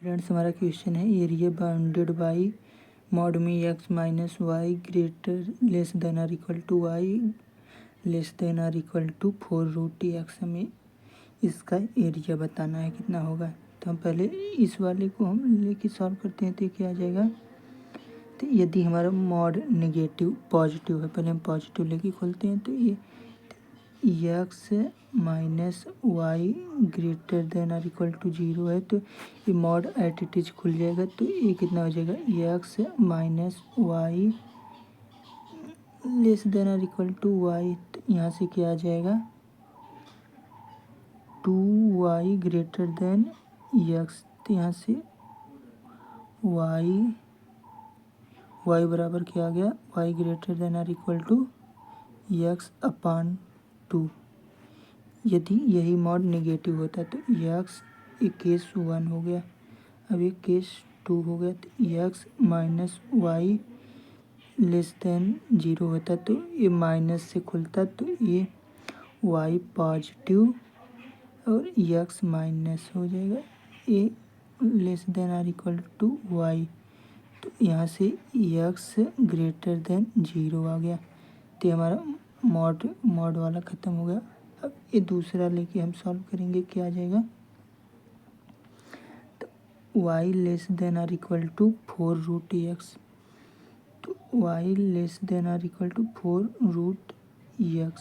Friends, हमारा question है area bounded by mod में x minus y greater less than or equal to y less than or equal to 4√x। हमें इसका area बताना है कितना होगा। तो हम पहले इस वाले को हम लेके सॉल्व करते हैं तो ये क्या आ जाएगा। तो यदि हमारा मॉड नेगेटिव पॉजिटिव है, पहले हम पॉजिटिव लेके खोलते हैं तो ये x minus y greater than or equal to 0 है तो ये मॉड एट इट इज खुल जाएगा। तो ये कितना हो जाएगा, x minus y less than or equal to y. तो यहाँ से क्या आ जाएगा, 2y ग्रेटर देन एक्स। तो यहाँ से y बराबर क्या आ गया, y greater than or equal to x upon 2। यदि यही मॉड नेगेटिव होता तो एक्स एक केस 1 हो गया, अब एक केस 2 हो गया। तो x minus y less than 0 होता तो ये माइनस से खुलता तो ये वाई पॉजिटिव और एक्स माइनस हो जाएगा, a less than or equal to y. तो यहाँ से एक्स ग्रेटर देन 0 आ गया। तो हमारा मॉड वाला ख़त्म हो गया। अब ये दूसरा लेके हम सॉल्व करेंगे, क्या आ जाएगा। तो y less than or equal to 4√x। तो y less than or equal to 4√x।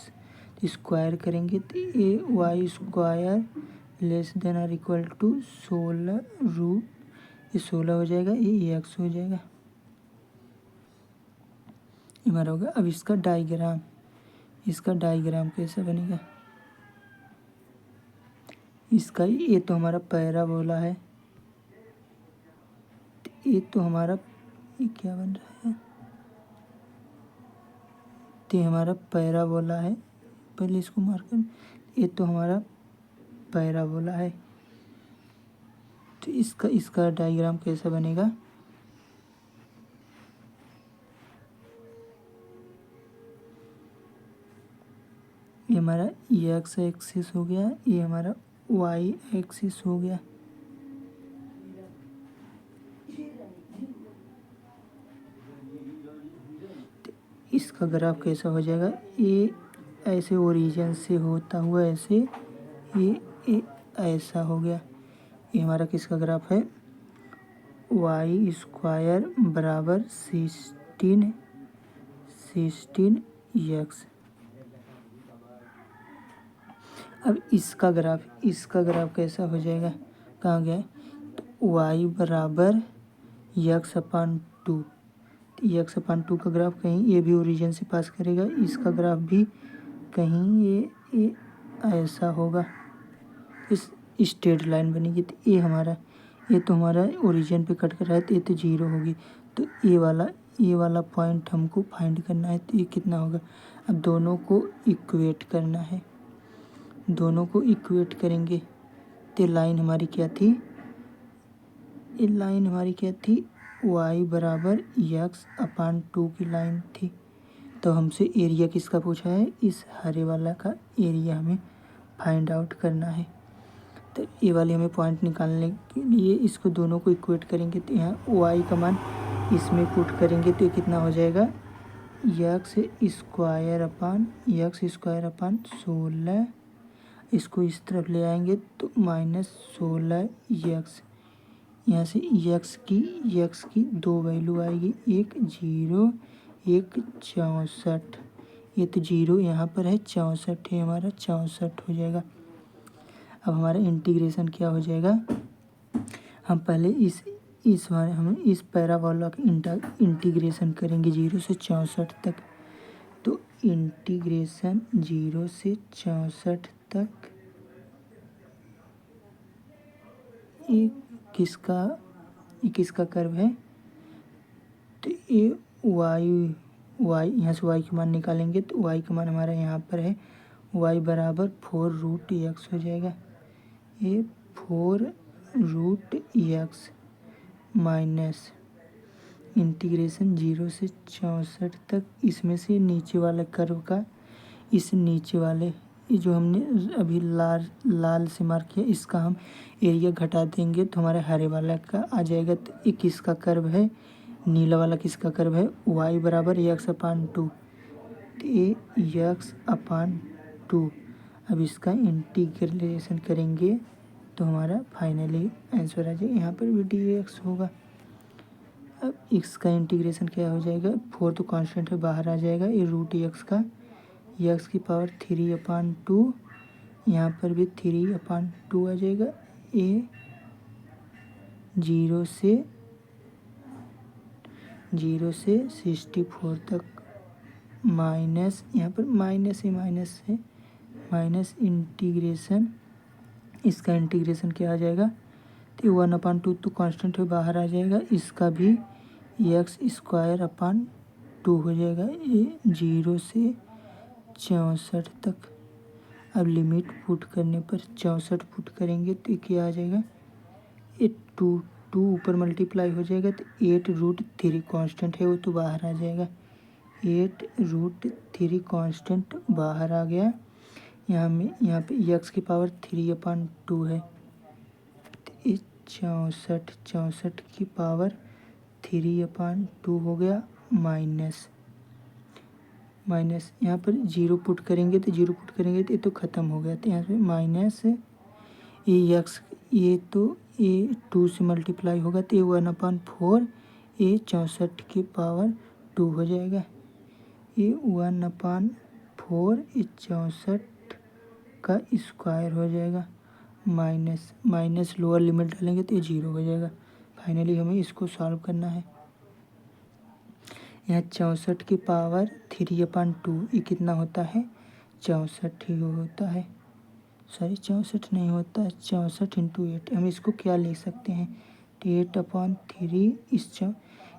तो स्क्वायर करेंगे तो ये y square less than or equal to 16 ये 16 हो जाएगा, ये x हो जाएगा, ये हमारा होगा। अब इसका डायग्राम कैसे बनेगा। इसका ये तो हमारा पैराबोला है, ये तो हमारा ये क्या बन रहा है, तो ये हमारा पैराबोला है। पहले इसको मार्क कर, ये तो हमारा पैराबोला है। तो इसका डायग्राम कैसा बनेगा। ये हमारा एक्स एक्सिस हो गया, ये हमारा वाई एक्सिस हो गया। इसका ग्राफ कैसा हो जाएगा, ये ऐसे ओरिजिन से होता हुआ ऐसे ये ऐसा हो गया। ये हमारा किसका ग्राफ है, वाई स्क्वायर बराबर 16 एक्स। अब इसका ग्राफ कैसा हो जाएगा, कहाँ गया, तो वाई बराबर एक्स अपान 2। एक्स अपान 2 का ग्राफ कहीं ये भी ओरिजिन से पास करेगा, इसका ग्राफ भी कहीं ये ऐसा होगा, इस स्ट्रेट लाइन बनेगी। तो ये तो हमारा ओरिजिन पे कट कर रहा है तो ये तो 0 होगी। तो ये वाला पॉइंट हमको फाइंड करना है। तो ये कितना होगा, अब दोनों को इक्वेट करना है, दोनों को इक्वेट करेंगे। तो लाइन हमारी क्या थी, ये लाइन हमारी क्या थी, y बराबर एक्स अपान 2 की लाइन थी। तो हमसे एरिया किसका पूछा है, इस हरे वाला का एरिया हमें फाइंड आउट करना है। तो ये वाले हमें पॉइंट निकालने के लिए इसको दोनों को इक्वेट करेंगे। तो यहाँ y का मान इसमें पुट करेंगे तो ये कितना हो जाएगा, एक्स स्क्वायर अपान 16। इसको इस तरफ ले आएंगे तो -16 एक्स। यहाँ से एक्स की 2 वैल्यू आएगी, एक 0 एक 64। ये तो 0 यहाँ पर है, 64 है, हमारा 64 हो जाएगा। अब हमारा इंटीग्रेशन क्या हो जाएगा, हम पहले हम इस पैराबोला का इंटीग्रेशन करेंगे 0 से 64 तक। तो इंटीग्रेशन 0 से 64 तक ये किसका कर्व है। तो ये y यहाँ से y का मान निकालेंगे तो y का मान हमारा यहाँ पर है, y बराबर 4√x हो जाएगा। ये 4√x माइनस इंटीग्रेशन 0 से 64 तक, इसमें से नीचे वाले कर्व का इस नीचे वाले ये जो हमने अभी लाल से मार्क किया इसका हम एरिया घटा देंगे तो हमारे हरे वाला का आ जाएगा। तो ये किसका कर्व है, नीला वाला किसका कर्व है, y बराबर x/2। तो ये x/2। अब इसका इंटीग्रेशन करेंगे तो हमारा फाइनली आंसर आ जाएगा। यहाँ पर भी dx होगा। अब x का इंटीग्रेशन क्या हो जाएगा, 4 तो कांस्टेंट है बाहर आ जाएगा। ये रूट x का x की पावर 3/2, यहाँ पर भी 3/2 आ जाएगा। ए 0 से 64 तक माइनस, यहाँ पर माइनस है माइनस इंटीग्रेशन, इसका इंटीग्रेशन क्या आ जाएगा, तो 1/2 तो कांस्टेंट है बाहर आ जाएगा। इसका भी x²/2 हो जाएगा। ये 0 से 64 तक। अब लिमिट पुट करने पर 64 पुट करेंगे तो क्या आ जाएगा, ये 2 ऊपर मल्टीप्लाई हो जाएगा तो 8√3 कांस्टेंट है वो तो बाहर आ जाएगा। 8√3 कांस्टेंट बाहर आ गया। यहाँ पे x की पावर 3/2 है तो ये 64 की पावर 3/2 हो गया माइनस यहाँ पर 0 पुट करेंगे तो ये तो ख़त्म हो गया। तो यहाँ पे माइनस ये x, ये तो ये 2 से मल्टीप्लाई होगा तो ये 1/4, ये 64 की पावर 2 हो जाएगा। ये 1/4 ये 64 का स्क्वायर हो जाएगा। माइनस लोअर लिमिट डालेंगे तो ये 0 हो जाएगा। फाइनली हमें इसको सॉल्व करना है। यहाँ 64 की पावर 3/2 ये कितना होता है, 64 ही होता है। सॉरी 64 नहीं होता है, 64 × 8। हम इसको क्या लिख सकते हैं, 8/3। इस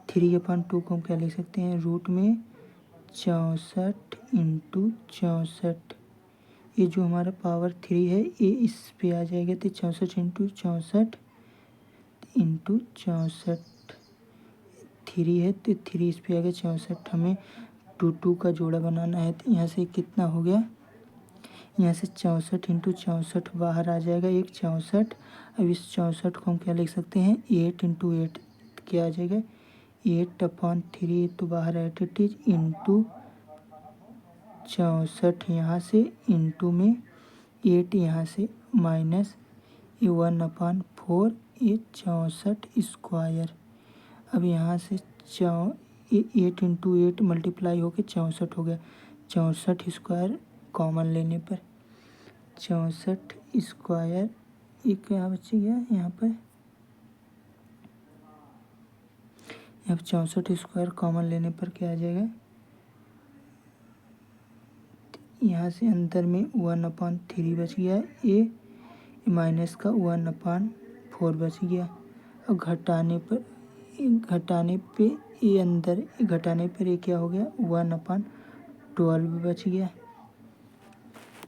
3/2 को हम क्या लिख सकते हैं, रूट में 64 × 64। ये जो हमारा पावर 3 है ये इस पे आ जाएगा तो 64 × 64 × 64। 3 है तो 3 इस पे आ गया 64। हमें 2 का जोड़ा बनाना है तो यहाँ से कितना हो गया, यहाँ से 64 × 64 बाहर आ जाएगा, एक 64। अब इस 64 को हम क्या लिख सकते हैं, 8 × 8 क्या आ जाएगा, 8/3 तो बाहर है 8 इंटू 64 यहाँ से इंटू में 8 यहाँ से माइनस ये 1/4 ये 64 स्क्वायर। अब यहाँ से 8 × 8 मल्टीप्लाई होकर 64 हो गया। 64 स्क्वायर कॉमन लेने पर 64 स्क्वायर ये क्या बच गया, यहाँ पर 64 स्क्वायर कॉमन लेने पर क्या आ जाएगा, यहाँ से अंदर में 1/3 बच गया, ये माइनस का 1/4 बच गया। अब घटाने पे ये अंदर घटाने पर ये क्या हो गया, 1/12 बच गया।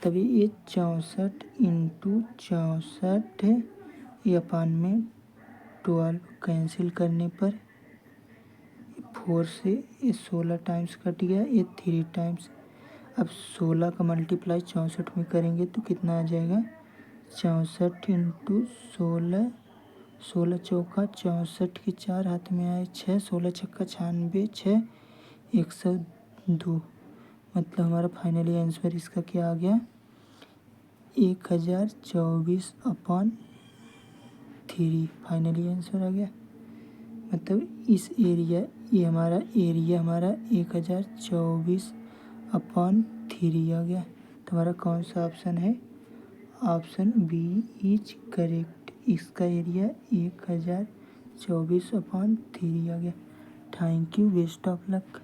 तभी ये 64 × 64 ये अपान में 12 कैंसिल करने पर 4 से ये 16 टाइम्स कट गया, ये 3 टाइम्स। अब 16 का मल्टीप्लाई 64 में करेंगे तो कितना आ जाएगा, 64 × 16, 16 चौका 64 की 4 हाथ में आए 6, 16 छक्का 96, 6 102। मतलब हमारा फाइनली आंसर इसका क्या आ गया, 1024/3 फाइनली आंसर आ गया। मतलब इस एरिया ये हमारा एरिया 1024/3 आ गया। तो हमारा कौन सा ऑप्शन है, ऑप्शन बी इज करेक्ट। इसका एरिया 1024/3 आ गया। Thank you, best of luck.